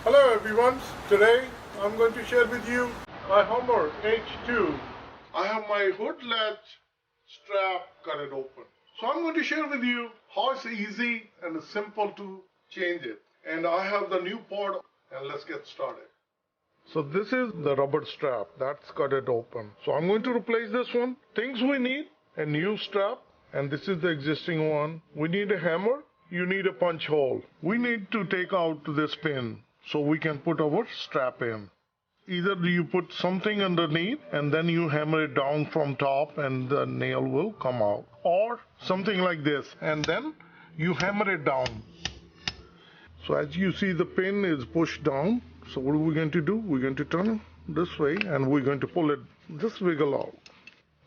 Hello everyone, today I'm going to share with you my HUMMER H2. I have my hood latch strap cut it open. So I'm going to share with you how it's easy and simple to change it. And I have the new part and let's get started. So this is the rubber strap that's cut it open. So I'm going to replace this one. Things we need: a new strap, and this is the existing one. We need a hammer. You need a punch hole. We need to take out this pin so we can put our strap in. Either you put something underneath and then you hammer it down from top and the nail will come out, or something like this and then you hammer it down. So as you see, the pin is pushed down. So what are we going to do? We're going to turn it this way and we're going to pull it, just wiggle out.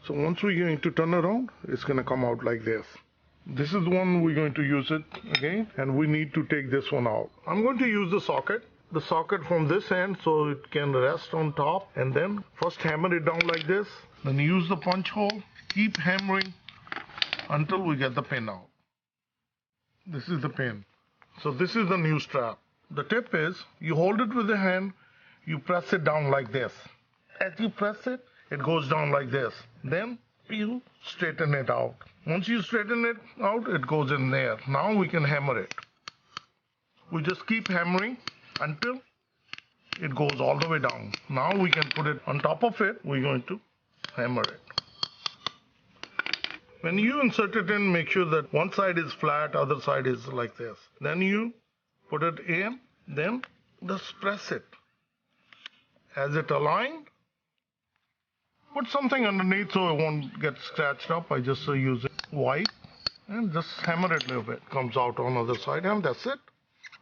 So once we're going to turn around, it's going to come out like this. This is the one we're going to use it again, and we need to take this one out. I'm going to use the socket from this end so it can rest on top, and then first hammer it down like this, then use the punch hole, keep hammering until we get the pin out. This is the pin. So this is the new strap. The tip is you hold it with the hand, you press it down like this. As you press it, it goes down like this. Then you straighten it out. Once you straighten it out, it goes in there. Now we can hammer it. We just keep hammering until it goes all the way down. Now we can put it on top of it. We're going to hammer it. When you insert it in, make sure that one side is flat, other side is like this. Then you put it in, then just press it. As it aligned, put something underneath so it won't get scratched up. I just use it white and just hammer it a little bit. Comes out on the other side, and that's it.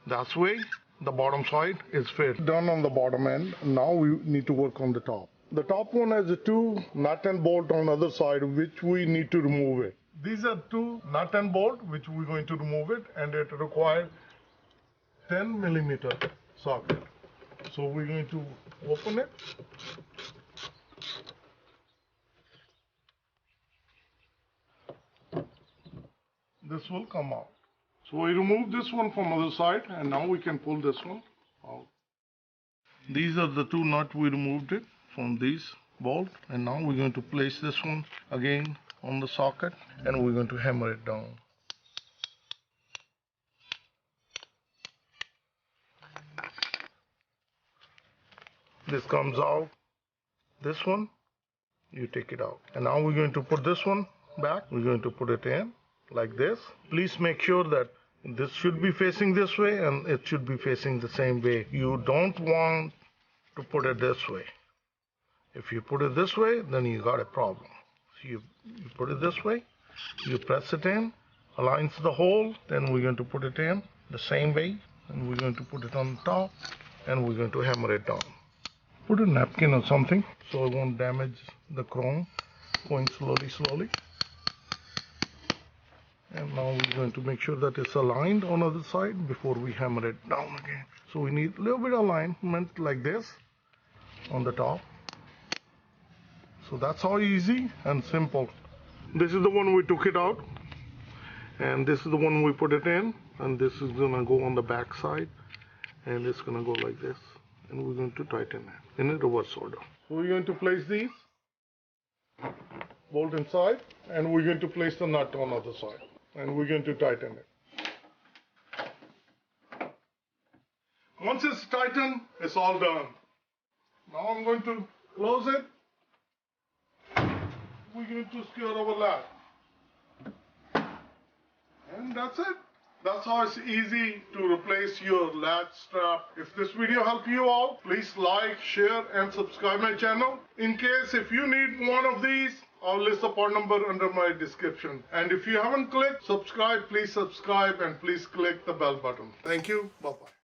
That's way the bottom side is fit. Done on the bottom end. Now we need to work on the top. The top one has a 2 nut and bolt on the other side, which we need to remove it. These are 2 nut and bolt which we're going to remove it, and it requires 10 millimeter socket. So we're going to open it. This will come out. So we remove this one from other side, and now we can pull this one out. These are the 2 nuts we removed it from these bolt, and now we're going to place this one again on the socket and we're going to hammer it down. This comes out. This one, you take it out. And now we're going to put this one back. We're going to put it in like this. Please make sure that this should be facing this way and it should be facing the same way. You don't want to put it this way. If you put it this way, then you got a problem. So you put it this way, you press it in, aligns the hole, then we're going to put it in the same way, and we're going to put it on top, and we're going to hammer it down. Put a napkin or something so it won't damage the chrome, going slowly. And now we're going to make sure that it's aligned on the other side before we hammer it down again. So we need a little bit of alignment like this on the top. So that's how easy and simple. This is the one we took it out, and this is the one we put it in, and this is gonna go on the back side, and it's gonna go like this, and we're going to tighten it in a reverse order. So we're going to place these bolt inside, and we're going to place the nut on the other side, and we're going to tighten it. Once it's tightened, it's all done. Now I'm going to close it. We're going to secure our latch. And that's it. That's how it's easy to replace your latch strap. If this video helped you out, please like, share and subscribe my channel. In case if you need one of these, I'll list the part number under my description. And if you haven't clicked subscribe, please subscribe and please click the bell button. Thank you. Bye-bye.